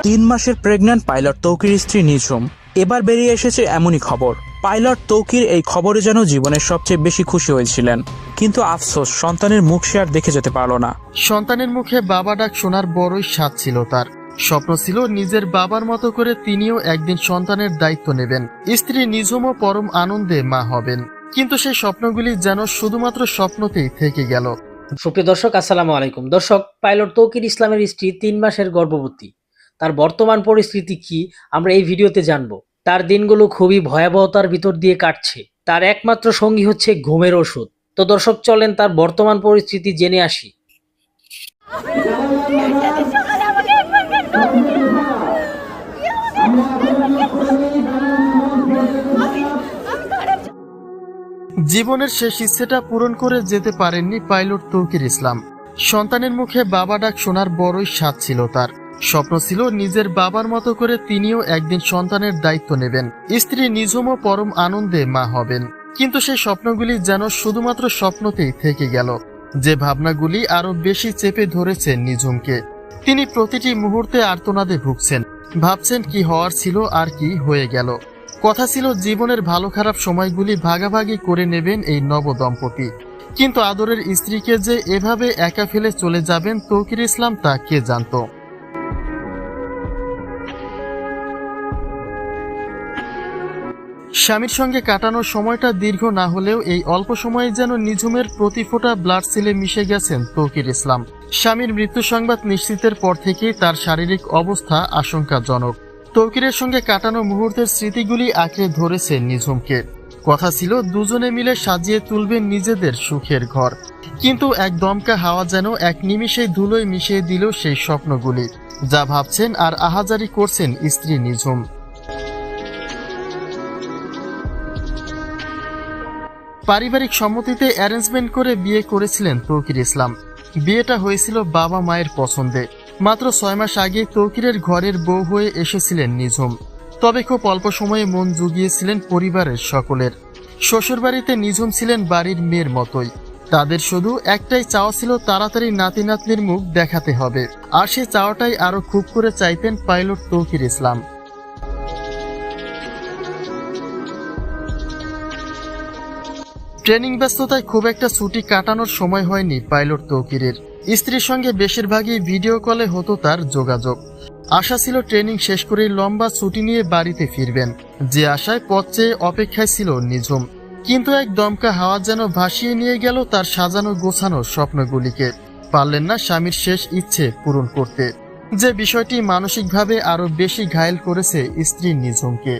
3 মাসের pregnant pilot Tauqir স্ত্রী নিঝুম। এবার বেরিয়ে এসেছে এমনই খবর। পাইলট তৌকির এই খবরে যেন জীবনের সবচেয়ে বেশি খুশি হয়েছিলেন, কিন্তু আফসোস সন্তানের মুখ সে আর দেখে যেতে পারল না। সন্তানের মুখে বাবা ডাক শোনার বড়ই স্বাদ ছিল তার। স্বপ্ন ছিল নিজের বাবার মতো করে তিনিও একদিন সন্তানের দায়িত্ব নেবেন, স্ত্রী নিঝুমও পরম আনন্দে মা হবেন। কিন্তু সেই স্বপ্নগুলি যেন শুধুমাত্র স্বপ্নতেই থেকে গেল। সুপ্রিয় দর্শক, আসসালামু আলাইকুম। দর্শক, পাইলট তৌকির ইসলামের স্ত্রী 3 মাসের গর্ভবতী। তার বর্তমান পরিস্থিতি কি আমরা এই ভিডিওতে জানবো। তার দিনগুলো খুবই ভয়াবহতার ভিতর দিয়ে কাটছে। তার একমাত্র সঙ্গী হচ্ছে ঘুমের ওষুধ। তো দর্শক, চলেন তার বর্তমান পরিস্থিতি জেনে আসি। জীবনের শেষ ইচ্ছেটা পূরণ করে যেতে পারেননি পাইলট তৌকির ইসলাম। সন্তানের মুখে বাবা ডাক শোনার বড়ই স্বাদ ছিল তার। স্বপ্ন ছিল নিজের বাবার মতো করে তিনিও একদিন সন্তানের দায়িত্ব নেবেন, স্ত্রী নিঝুমও পরম আনন্দে মা হবেন। কিন্তু সেই স্বপ্নগুলি যেন শুধুমাত্র স্বপ্নতেই থেকে গেল। যে ভাবনাগুলি আরো বেশি চেপে ধরেছে নিঝুমকে। তিনি প্রতিটি মুহূর্তে আর্তনাদে ভুগছেন, ভাবছেন কি হওয়ার ছিল আর কি হয়ে গেল। কথা ছিল জীবনের ভালো খারাপ সময়গুলি ভাগাভাগি করে নেবেন এই নব দম্পতি। কিন্তু আদরের স্ত্রীকে যে এভাবে একা ফেলে চলে যাবেন তৌকির ইসলাম তা কে জানত। স্বামীর সঙ্গে কাটানোর সময়টা দীর্ঘ না হলেও এই অল্প সময়ে যেন নিঝুমের প্রতি ফোঁটা ব্লাড সেলে মিশে গেছেন তৌকির ইসলাম। স্বামীর মৃত্যু সংবাদ নিশ্চিতের পর থেকেই তার শারীরিক অবস্থা আশঙ্কাজনক। তৌকিরের সঙ্গে কাটানো মুহূর্তের স্মৃতিগুলি আঁকড়ে ধরেছে নিঝুমকে। কথা ছিল দুজনে মিলে সাজিয়ে তুলবেন নিজেদের সুখের ঘর। কিন্তু এক দমকা হাওয়া যেন এক নিমিষেই ধুলোয় মিশিয়ে দিল সেই স্বপ্নগুলি। যা ভাবছেন আর আহাজারি করছেন স্ত্রী নিঝুম। পারিবারিক সম্মতিতে অ্যারেঞ্জমেন্ট করে বিয়ে করেছিলেন তৌকির ইসলাম। বিয়েটা হয়েছিল বাবা মায়ের পছন্দে। মাত্র 6 মাস আগে তৌকিরের ঘরের বউ হয়ে এসেছিলেন নিঝুম। তবে খুব অল্প সময়ে মন জুগিয়েছিলেন পরিবারের সকলের। শ্বশুরবাড়িতে নিঝুম ছিলেন বাড়ির মেয়ের মতোই। তাদের শুধু একটাই চাওয়া ছিল তাড়াতাড়ি নাতি নাতনির মুখ দেখাতে হবে। আর সে চাওয়াটাই আরো খুব করে চাইতেন পাইলট তৌকির ইসলাম। ট্রেনিং ব্যস্ততায় খুব একটা ছুটি কাটানোর সময় হয়নি পাইলট তৌকিরের। স্ত্রীর সঙ্গে বেশিরভাগই ভিডিও কলে হতো তার যোগাযোগ। আশা ছিল ট্রেনিং শেষ করেই লম্বা ছুটি নিয়ে বাড়িতে ফিরবেন, যে আশায় পথ চেয়ে অপেক্ষায় ছিল নিঝুম। কিন্তু এক দমকা হাওয়া যেন ভাসিয়ে নিয়ে গেল তার সাজানো গোছানো স্বপ্নগুলিকে। পারলেন না স্বামীর শেষ ইচ্ছে পূরণ করতে, যে বিষয়টি মানসিকভাবে আরো বেশি ঘায়েল করেছে স্ত্রী নিঝুমকে।